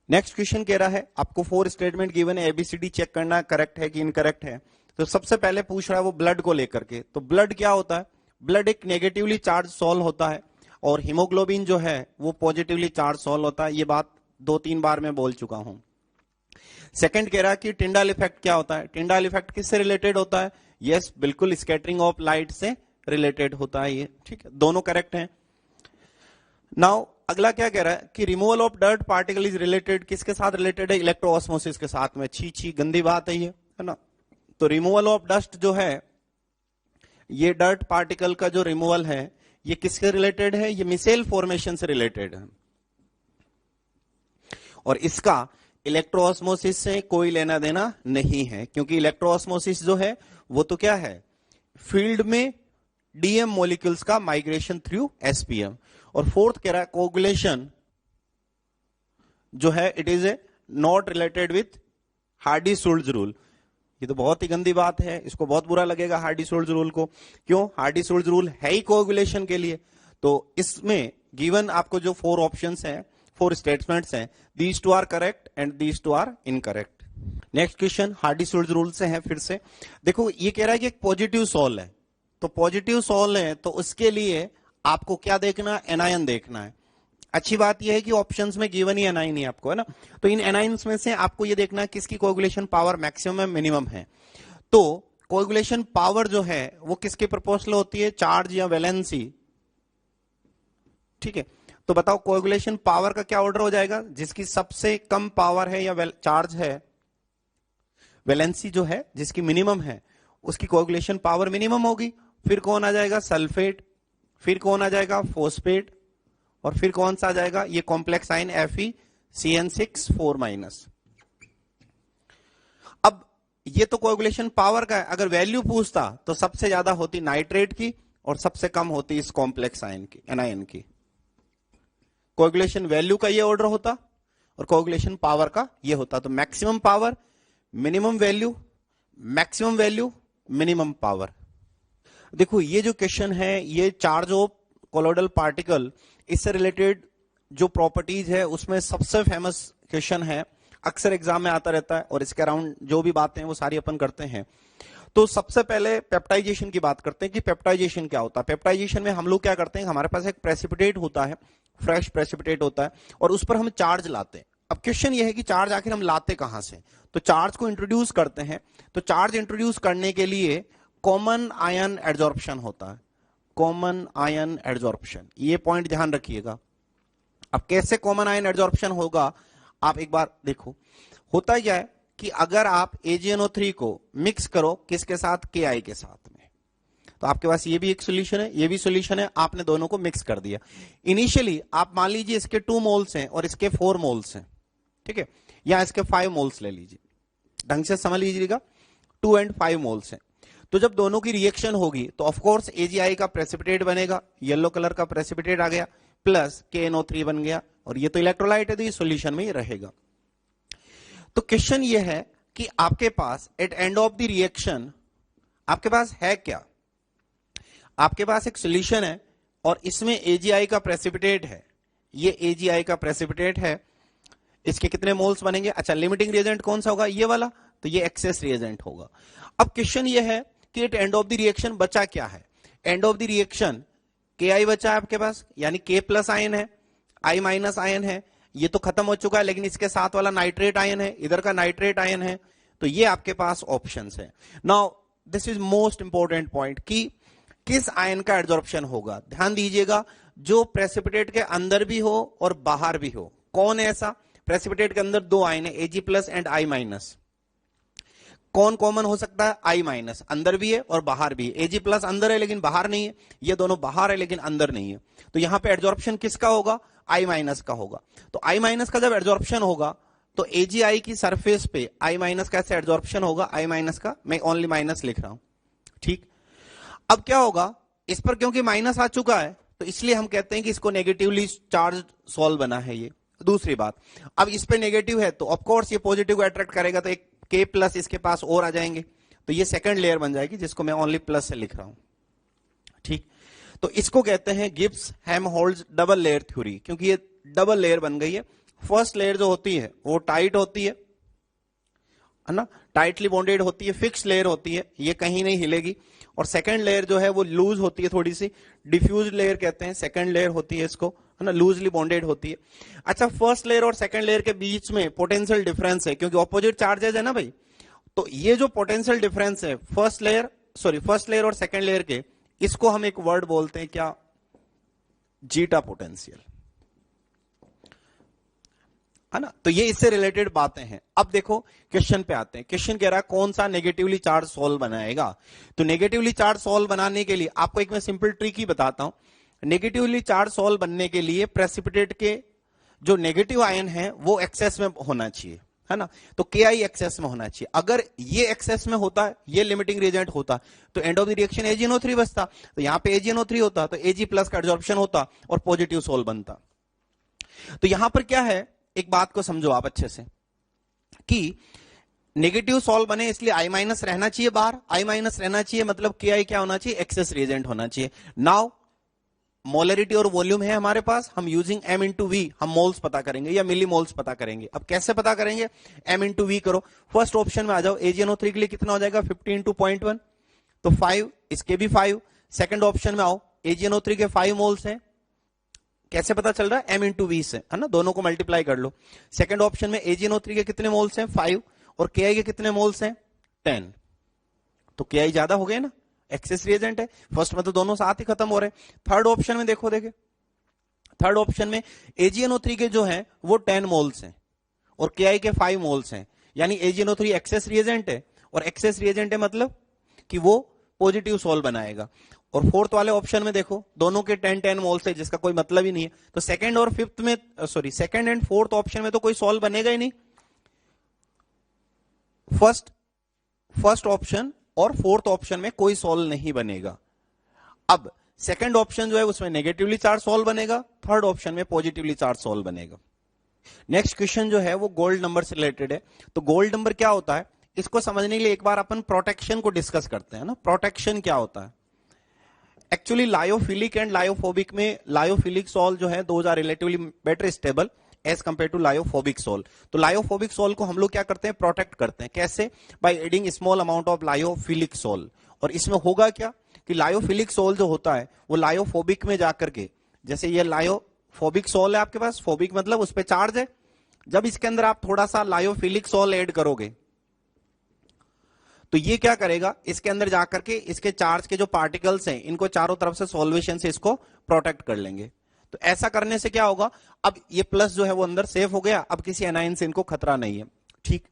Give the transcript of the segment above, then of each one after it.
Next question कह रहा है आपको 4 स्टेटमेंट गिवन है, एबीसीडी चेक करना करेक्ट है कि इनकरेक्ट है। तो सबसे पहले पूछ रहा है वो ब्लड को लेकर के। तो ब्लड क्या होता है? ब्लड एक नेगेटिवली चार्ज सॉल्व होता है और हीमोग्लोबिन जो है वो पॉजिटिवली चार्ज सॉल्व होता है। ये बात 2-3 बार मैं बोल चुका हूं। सेकंड कह रहा है कि टिंडाल इफेक्ट क्या होता है? टिंडाल इफेक्ट किससे रिलेटेड होता है? यस, बिल्कुल स्कैटरिंग ऑफ लाइट से रिलेटेड होता है ये। ठीक है, दोनों करेक्ट हैं। नाउ अगला क्या कह रहा है कि removal of dirt particle is related, किसके साथ रिलेटेड है? इलेक्ट्रोऑस्मोसिस के साथ में। छी छी, गंदी बात है ये, है ना। तो रिमूवल ऑफ डस्ट जो है, ये डर्ट पार्टिकल का जो रिमूवल है ये किसके रिलेटेड है? ये मिसेल फॉर्मेशन से रिलेटेड है और इसका इलेक्ट्रोऑस्मोसिस से कोई लेना देना नहीं है, क्योंकि इलेक्ट्रोऑस्मोसिस जो है वो तो क्या है? फील्ड में डीएम मॉलिक्यूल्स का माइग्रेशन थ्रू एसपीएम। और फोर्थ कह रहा है कोगुलेशन जो है it is a not related with Hardy Schulze rule. ये तो बहुत ही गंदी बात है, इसको बहुत बुरा लगेगा हार्डी-शुल्ट्ज रूल को। क्यों? हार्डी-शुल्ट्ज रूल है ही कोगुलेशन के लिए। तो इसमें गिवन आपको जो 4 ऑप्शंस हैं, 4 स्टेटमेंट्स हैं, these 2 are correct and these 2 are incorrect. Next question Hardy Schulze rule से है फिर से। देखो ये कह रहा है कि एक पॉजिटिव सोल है, तो पॉजिटिव सोल है तो उसके लिए आपको क्या देखना? एनायन देखना है। अच्छी बात यह है कि ऑप्शंस में गिवन ही एनाइन ही आपको, है ना। तो इन एनाइंस में से आपको यह देखना है किसकी कोएगुलेशन पावर मैक्सिमम है, मिनिमम है। तो कोएगुलेशन पावर जो है वो किसके प्रोपोर्शनल होती है? चार्ज या वैलेंसी। ठीक है, तो बताओ कोएगुलेशन पावर का क्या ऑर्डर हो जाएगा? जिसकी सबसे कम पावर है या चार्ज है, वैलेंसी जो है जिसकी मिनिमम है उसकी कोएगुलेशन पावर मिनिमम होगी। फिर कौन आ जाएगा? सल्फेट। फिर कौन आ जाएगा? फॉस्फेट। और फिर कौन सा आ जाएगा? ये कॉम्प्लेक्स आयन FeCN6 4-। अब ये तो कोएगुलेशन पावर का है। अगर वैल्यू पूछता तो सबसे ज्यादा होती नाइट्रेट की और सबसे कम होती इस कॉम्प्लेक्स आयन की, एनायन की। कोएगुलेशन वैल्यू का ये ऑर्डर होता और कोएगुलेशन पावर का ये होता। तो maximum power, minimum value, maximum value, minimum power. देखो ये जो क्वेश्चन है ये चार्ज ऑफ कोलोइडल पार्टिकल, इससे रिलेटेड जो प्रॉपर्टीज है उसमें सबसे फेमस क्वेश्चन है, अक्सर एग्जाम में आता रहता है और इसके अराउंड जो भी बातें हैं वो सारी अपन करते हैं। तो सबसे पहले पेप्टाइजेशन की बात करते हैं कि पेप्टाइजेशन क्या होता है। पेप्टाइजेशन में हम लोग क्या करते हैं, हमारे पास एक प्रेसिपिटेट होता है, फ्रेश प्रेसिपिटेट होता है और उस पर हम चार्ज लाते हैं। अब क्वेश्चन ये है कि चार्ज आखिर हम लाते कहां से? तो चार्ज को इंट्रोड्यूस करते हैं। तो चार्ज इंट्रोड्यूस करने के लिए कॉमन आयन एडजॉर्प्शन होता है, कॉमन आयन एडजॉर्प्शन, ये पॉइंट ध्यान रखिएगा। अब कैसे कॉमन आयन एडजॉर्प्शन होगा आप एक बार देखो। होता क्या है कि अगर आप AgNO3 को मिक्स करो किसके साथ? Ki के साथ में, तो आपके पास ये भी एक सोल्यूशन है, ये भी सोल्यूशन है, आपने दोनों को मिक्स कर दिया। इनिशियली आप मान लीजिए इसके 2 मोल्स हैं और इसके 4 मोल्स हैं, ठीक है, या इसके 5 मोल्स ले लीजिए, ढंग से समझ लीजिएगा, 2 और 5 मोल्स हैं। तो जब दोनों की रिएक्शन होगी तो ऑफ कोर्स AgI का प्रेसिपिटेट बनेगा, येलो कलर का प्रेसिपिटेट आ गया, प्लस KNO3 बन गया और ये तो इलेक्ट्रोलाइट है तो ये सॉल्यूशन में ही रहेगा। तो क्वेश्चन ये है कि आपके पास at end of the reaction आपके पास है क्या? आपके पास एक सॉल्यूशन है और इसमें AgI का प्रेसिपिटेट है, ये AgI का प्रेसिपिटेट है। इसके कितने मोल्स बनेंगे? अच्छा, लिमिटिंग रिएजेंट कौन सा होगा? ये वाला, तो ये एक्सेस रिएजेंट होगा। अब क्वेश्चन ये है कि at end of the reaction बचा क्या है? End of the reaction Ki बचा है आपके पास, यानी K प्लस आयन है, I माइनस आयन है, ये तो खत्म हो चुका है, लेकिन इसके साथ वाला नाइट्रेट आयन है, इधर का नाइट्रेट आयन है, तो ये आपके पास ऑप्शंस है। Now this is most important point कि किस आयन का एडजॉर्प्शन होगा। ध्यान दीजिएगा, जो प्रेसिपिटेट के अंदर भी हो और बाहर भी हो। कौन है ऐसा? प्रेसिपिटेट के अंदर 2 आयन है, Ag plus and I minus. कौन कॉमन हो सकता है? I माइनस, अंदर भी है और बाहर भी है। Ag प्लस अंदर है लेकिन बाहर नहीं है, ये दोनों बाहर है लेकिन अंदर नहीं है। तो यहां पे एडजॉर्प्शन किसका होगा? I माइनस का होगा। तो I माइनस का जब एडजॉर्प्शन होगा तो AgI की सरफेस पे I माइनस का ऐसे एडजॉर्प्शन होगा, I माइनस का, मैं ओनली माइनस लिख रहा हूं, ठीक। अब क्या होगा इस पर, क्योंकि माइनस आ चुका है तो इसलिए हम कहते हैं कि इसको नेगेटिवली चार्ज सॉल्व बना है ये। दूसरी बात, अब इस पे नेगेटिव है तो ऑफकोर्स ये पॉजिटिव को अट्रैक्ट करेगा, तो एक K प्लस इसके पास और आ जाएंगे, तो ये सेकंड लेयर बन जाएगी जिसको मैं ओनली प्लस से लिख रहा हूं, ठीक। तो इसको कहते हैं Gibbs Helmholtz double layer theory, क्योंकि ये डबल लेयर बन गई है फर्स्ट लेयर जो होती है वो टाइट होती है ना, टाइटली बॉन्डेड होती है, फिक्स लेयर होती है, ये कहीं नहीं हिलेगी। और सेकंड लेयर जो है वो लूज होती है, थोड़ी सी डिफ्यूज लेयर कहते हैं, सेकंड लेयर होती है इसको, है ना, लूजली बॉन्डेड होती है। अच्छा, फर्स्ट लेयर और सेकंड लेयर के बीच में पोटेंशियल डिफरेंस है, क्योंकि ऑपोजिट चार्जेस है ना भाई, तो ये जो पोटेंशियल डिफरेंस है फर्स्ट लेयर और सेकंड लेयर के, इसको हम एक वर्ड बोलते हैं क्या, जीटा पोटेंशियल, है ना। तो ये इससे रिलेटेड बातें हैं। अब देखो क्वेश्चन पे आते हैं। क्वेश्चन कह रहा है कौन सा नेगेटिवली चार्ज सॉल्व बनाएगा। तो नेगेटिवली चार्ज सॉल्व बनाने के लिए आपको एक मैं सिंपल ट्रिक ही बताता हूं। नेगेटिवली चार्ज सॉल्व बनने के लिए प्रेसिपिटेट के जो नेगेटिव आयन है वो एक्सेस में होना चाहिए, है ना। तो Ki एक्सेस में होना चाहिए। अगर ये एक्सेस में होता, ये लिमिटिंग रिएजेंट होता, तो and of the reaction AgNO3 बचता। तो यहां पे AgNO3 होता तो Ag प्लस का एडजॉर्प्शन होता और पॉजिटिव सोल बनता। तो यहां पर क्या है, एक बात को समझो आप अच्छे से कि नेगेटिव सोल बने इसलिए I माइनस रहना चाहिए बाहर, I माइनस रहना चाहिए, मतलब Ki क्या होना चाहिए, एक्सेस रिएजेंट होना चाहिए। नाउ मोलरिटी और वॉल्यूम है हमारे पास, हम यूजिंग m इंटू वी हम मोल्स पता करेंगे या मिली मोल्स पता करेंगे। अब कैसे पता करेंगे, m इंटू वी करो। फर्स्ट ऑप्शन में आ जाओ, AgNO3 के लिए कितना हो जाएगा 50 इंटू 0.1, तो 5, इसके भी 5। सेकंड ऑप्शन में आओ, AgNO3 के 5 मोल्स हैं, कैसे पता चल रहा है, m इंटू वी से, है ना, दोनों को मल्टीप्लाई कर लो। सेकंड ऑप्शन में AgNO3 के कितने मोल्स हैं 5 और Ki के कितने मोल्स हैं 10, तो Ki ज्यादा हो गए ना, एक्सेस रिएजेंट है। फर्स्ट में तो दोनों साथ ही खत्म हो रहे हैं। थर्ड ऑप्शन में देखो, थर्ड ऑप्शन में AgNO3 के जो हैं वो 10 मोल्स हैं और Ki के 5 मोल्स हैं, यानी AgNO3 एक्सेस रिएजेंट है, और एक्सेस रिएजेंट है मतलब कि वो पॉजिटिव सोल बनाएगा। और फोर्थ वाले ऑप्शन में देखो दोनों के 10-10 मोल्स है, जिसका कोई मतलब ही नहीं है। तो सेकंड और फिफ्थ में, sorry second and fourth option में तो कोई सोल बनेगा ही नहीं। फर्स्ट ऑप्शन और फोर्थ ऑप्शन में कोई सोल नहीं बनेगा। अब सेकंड ऑप्शन जो है उसमें नेगेटिवली चार्ज सोल बनेगा, थर्ड ऑप्शन में पॉजिटिवली चार्ज सोल बनेगा। नेक्स्ट क्वेश्चन जो है वो गोल्ड नंबर से रिलेटेड है। तो गोल्ड नंबर क्या होता है, इसको समझने के लिए एक बार अपन प्रोटेक्शन को डिस्कस करते हैं ना। प्रोटेक्शन क्या होता है, एक्चुअली लायोफिलिक एंड लायोफोबिक में लायोफिलिक सोल जो है those are relatively better stable as compare to lyophobic sol. तो लायोफोबिक सोल को हम लोग क्या करते हैं, प्रोटेक्ट करते हैं। कैसे, by adding small amount of lyophilic sol. और इसमें होगा क्या कि लायोफिलिक सोल जो होता है वो लायोफोबिक में जाकर के, जैसे ये लायोफोबिक सोल है आपके पास, फोबिक मतलब उस पर चार्ज है, जब इसके अंदर आप थोड़ा सा लायोफिलिक सोल ऐड करोगे तो ये क्या करेगा, इसके अंदर जाकर के इसके चार्ज के जो पार्टिकल्स हैं इनको चारों तरफ से सॉल्वेशन से इसको प्रोटेक्ट कर लेंगे। तो ऐसा करने से क्या होगा, अब ये प्लस जो है वो अंदर सेफ हो गया, अब किसी एनाइन से इनको खतरा नहीं है, ठीक।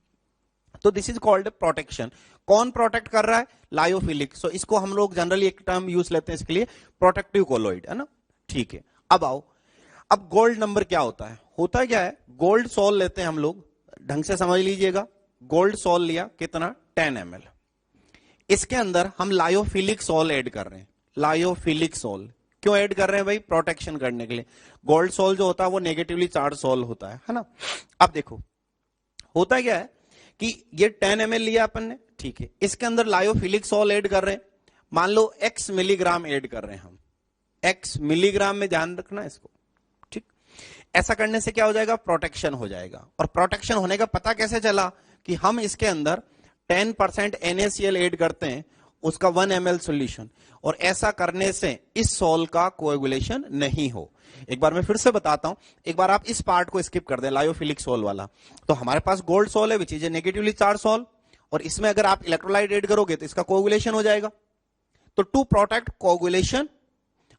तो दिस इज कॉल्ड प्रोटेक्शन। कौन प्रोटेक्ट कर रहा है, लायोफिलिक। सो इसको हम लोग जनरली एक टर्म यूज लेते हैं इसके लिए, प्रोटेक्टिव कोलोइड, है ना, ठीक है। अब आओ, अब गोल्ड नंबर क्या होता है, होता क्या है, गोल्ड सोल लेते हैं हम लोग, ढंग से समझ लीजिएगा। गोल्ड सोल लिया कितना 10 ml, इसके अंदर हम लायोफिलिक सोल ऐड कर रहे हैं। लायोफिलिक सोल क्यों ऐड कर रहे हैं भाई, प्रोटेक्शन करने के लिए। गोल्ड सोल जो होता है वो नेगेटिवली चार्ज सोल होता है ना। अब देखो होता क्या है कि ये 10 ml लिया अपन ने, ठीक है, इसके अंदर लायोफिलिक सोल ऐड कर रहे हैं, मान लो x मिलीग्राम ऐड कर रहे हैं हम, x मिलीग्राम में ध्यान रखना इसको, ठीक। ऐसा करने से क्या हो जाएगा, प्रोटेक्शन हो जाएगा। और प्रोटेक्शन होने का पता कैसे चला कि हम इसके अंदर 10% NaCl ऐड करते हैं, उसका 1 ml सॉल्यूशन, और ऐसा करने से इस सोल का कोएगुलेशन नहीं हो। एक बार मैं फिर से बताता हूं, एक बार आप इस पार्ट को स्किप कर दें, लायोफिलिक सोल वाला। तो हमारे पास गोल्ड सोल है which is a negatively charge sol, और इसमें अगर आप इलेक्ट्रोलाइट ऐड करोगे तो इसका कोएगुलेशन हो जाएगा। तो टू प्रोटेक्ट कोएगुलेशन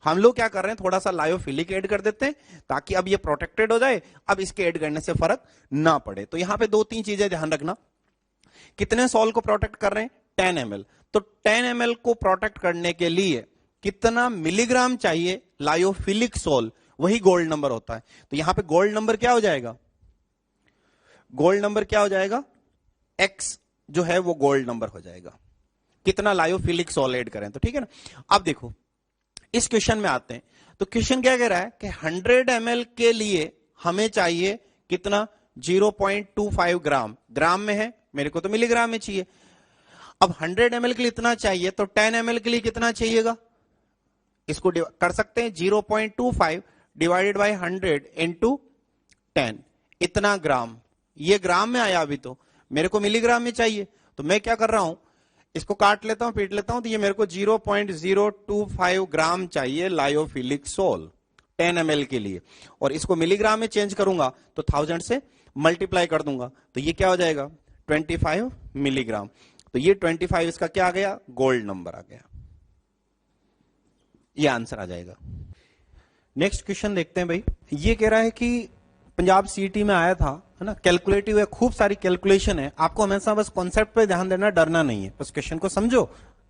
हम लोग क्या कर रहे हैं, थोड़ा सा लायोफिलिक ऐड कर देते हैं ताकि अब ये प्रोटेक्टेड हो जाए, अब इसके ऐड करने से फर्क ना पड़े। तो यहां पे 2-3 चीजें ध्यान रखना। कितने सोल को प्रोटेक्ट कर रहे हैं, 10 ml। तो 10 ml को प्रोटेक्ट करने के लिए कितना मिलीग्राम चाहिए लायोफिलिक सोल, वही गोल्ड नंबर होता है। तो यहां पे गोल्ड नंबर क्या हो जाएगा, गोल्ड नंबर क्या हो जाएगा, x जो है वो गोल्ड नंबर हो जाएगा, कितना लायोफिलिक सोल ऐड करें। तो ठीक है ना। अब देखो इस क्वेश्चन में आते हैं। तो क्वेश्चन क्या कह रहा है कि 100 ml के लिए हमें चाहिए कितना, 0.25 ग्राम, ग्राम में है, मेरे को तो मिलीग्राम में चाहिए। अब 100 ml के लिए इतना चाहिए, तो 10 ml के लिए कितना चाहिएगा, इसको कर सकते हैं 0.25 डिवाइडेड बाय 100 इंटू 10, इतना ग्राम, ये ग्राम में आया, अभी तो मेरे को मिलीग्राम में चाहिए। तो मैं क्या कर रहा हूं, इसको काट लेता हूं, पीट लेता हूं, तो ये मेरे को 0.025 ग्राम चाहिए लायोफिलिक सोल 10 ml के लिए, और इसको मिलीग्राम में चेंज करूंगा तो 1000 से मल्टीप्लाई कर दूंगा, तो ये क्या हो जाएगा 25 मिलीग्राम। तो ये 25 इसका क्या आ गया, गोल्ड नंबर आ गया, ये आंसर आ जाएगा। नेक्स्ट क्वेश्चन देखते हैं भाई। ये कह रहा है कि पंजाब सीईटी में आया था, है ना, कैलकुलेटिव है, खूब सारी कैलकुलेशन है, आपको हमेशा बस कॉन्सेप्ट पे ध्यान देना, डरना नहीं है, बस क्वेश्चन को समझो,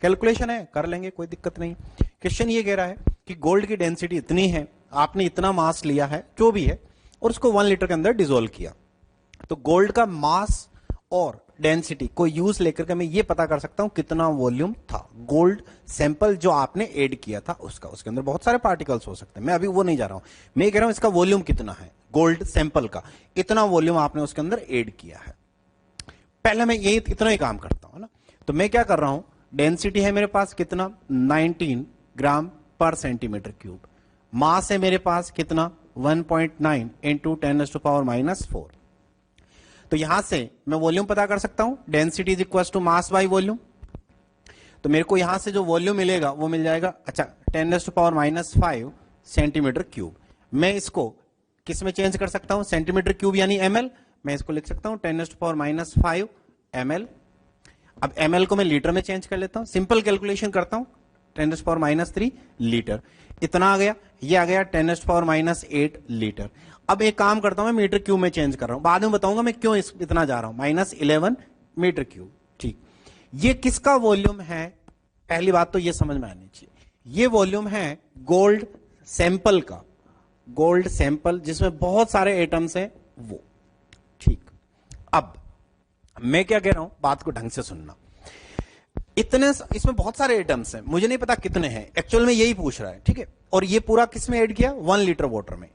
कैलकुलेशन है कर लेंगे, कोई दिक्कत नहीं। क्वेश्चन ये कह रहा है कि गोल्ड की डेंसिटी इतनी है, आपने इतना मास लिया है जो भी है, और उसको 1 लीटर के अंदर डिसोल्व किया। तो गोल्ड का मास और डेंसिटी को यूज लेकर के मैं ये पता कर सकता हूं कितना वॉल्यूम था। गोल्ड सैंपल जो आपने ऐड किया था उसका, उसके अंदर बहुत सारे पार्टिकल्स हो सकते हैं, मैं अभी वो नहीं जा रहा हूं, मैं कह रहा हूं इसका वॉल्यूम कितना है, गोल्ड सैंपल का इतना वॉल्यूम आपने उसके अंदर ऐड किया है। पहले मैं ये इतना ही काम करता हूं ना, तो मैं क्या कर रहा हूं, डेंसिटी है मेरे पास कितना 19 ग्राम पर सेंटीमीटर क्यूब, मास है मेरे पास कितना 1.9 इंटू 10⁻⁻⁴। तो यहां से मैं वॉल्यूम पता कर सकता हूं, density is equal to mass by volume. तो मेरे को यहां से जो वॉल्यूम मिलेगा वो मिल जाएगा, अच्छा 10⁻⁵ सेंटीमीटर क्यूब। मैं इसको किस में चेंज कर सकता हूं, सेंटीमीटर क्यूब यानी ml, मैं इसको लिख सकता हूं 10⁻⁵ ml। अब ml को मैं लीटर में चेंज कर लेता हूं, सिंपल कैलकुलेशन करता हूं, 10⁻³ लीटर, इतना आ गया, ये आ गया 10⁻8 लीटर। अब एक काम करता हूं, मैं मीटर क्यूब में चेंज कर रहा हूं, बाद में बताऊंगा मैं क्यों इतना जा रहा हूं, -11 मीटर क्यूब। ठीक, ये किसका वॉल्यूम है, पहली बात तो ये समझ में आनी चाहिए, ये वॉल्यूम है गोल्ड सैंपल का, गोल्ड सैंपल जिसमें बहुत सारे एटम्स हैं वो। ठीक, अब मैं क्या कह रहा हूं, बात को ढंग से सुनना, इतने इसमें बहुत सारे एटम्स हैं, मुझे नहीं पता कितने हैं, एक्चुअल में यही पूछ रहा है, ठीक है, और ये पूरा किस में ऐड किया 1 लीटर वाटर में,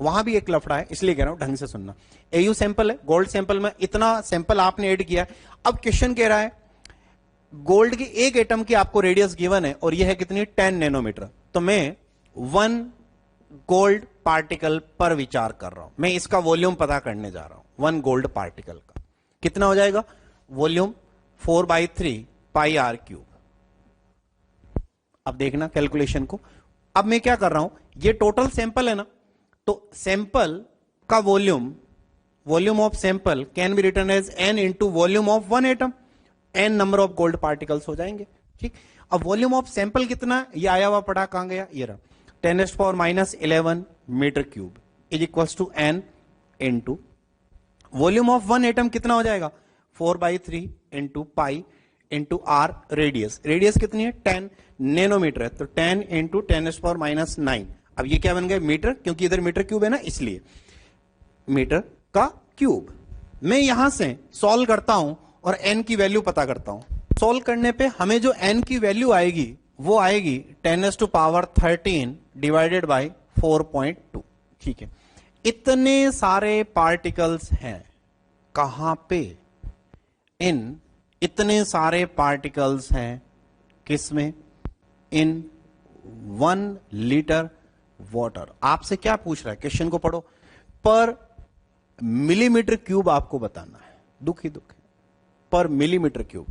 वहां भी एक लफड़ा है, इसलिए कह रहा हूं ढंग से सुनना। एयू सैंपल है, गोल्ड सैंपल में इतना सैंपल आपने ऐड किया। अब क्वेश्चन कह रहा है गोल्ड की एक एटम की आपको रेडियस गिवन है और यह है कितनी 10 नैनोमीटर, तो मैं 1 गोल्ड पार्टिकल पर विचार कर रहा हूं, मैं इसका वॉल्यूम पता करने जा रहा हूं। 1 गोल्ड पार्टिकल का कितना हो जाएगा, वॉल्यूम 4/3 पाई r क्यूब। अब देखना कैलकुलेशन को, अब मैं क्या कर रहा हूं, ये टोटल सैंपल है ना, तो सैंपल का volume of sample can be written as n into volume of 1 atom, n number of gold particles हो जाएंगे। ठीक, अब वॉल्यूम ऑफ सैंपल कितना, ये आया हुआ पड़ा कहां गया, ये रहा 10⁻11 metre cube is equal to n into volume of 1 atom कितना हो जाएगा 4/3 into pi into r radius, radius कितनी है 10 नैनोमीटर है, तो 10 इंटू 10⁻⁹। अब ये क्या बन गया मीटर, क्योंकि इधर मीटर क्यूब है ना, इसलिए मीटर का क्यूब। मैं यहां से सॉल्व करता हूं और n की वैल्यू पता करता हूं। सॉल्व करने पे हमें जो n की वैल्यू आएगी वो आएगी 10⁻13 डिवाइडेड बाय 4.2। ठीक है, इतने सारे पार्टिकल्स हैं, कहां पे, इन इतने सारे पार्टिकल्स हैं किसमें, इन 1 लीटर वाटर। आपसे क्या पूछ रहा है, क्वेश्चन को पढ़ो, पर मिलीमीटर क्यूब आपको बताना है, दुख ही दुख है, पर मिलीमीटर क्यूब।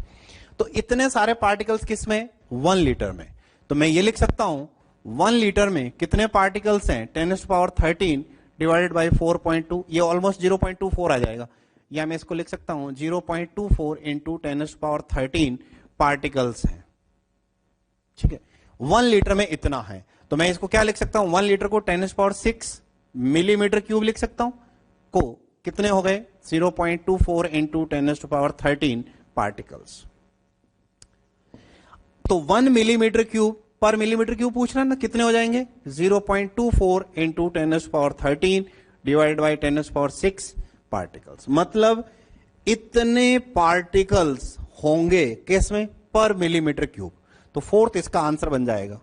तो इतने सारे पार्टिकल्स किसमें 1 लीटर में, तो मैं ये लिख सकता हूं 1 लीटर में कितने पार्टिकल्स हैं 10⁻13 डिवाइडेड बाय 4.2, ये ऑलमोस्ट 0.24 आ जाएगा, या मैं इसको लिख सकता हूं 0.24 इंटू 10⁻13 पार्टिकल्स हैं। ठीक है, 1 लीटर में इतना है, तो मैं इसको क्या लिख सकता हूं, 1 लीटर को 10⁻6 मिलीमीटर क्यूब लिख सकता हूं, को कितने हो गए 0.24 इंटू 10⁻13 पार्टिकल्स। तो 1 मिलीमीटर क्यूब पर मिलीमीटर क्यूब पूछ रहा है ना, कितने हो जाएंगे 0.24 इंटू 10⁻13 डिवाइड बाई 10⁻6 पार्टिकल्स, मतलब इतने पार्टिकल्स होंगे किसमें, पर मिलीमीटर क्यूब। तो फोर्थ इसका आंसर बन जाएगा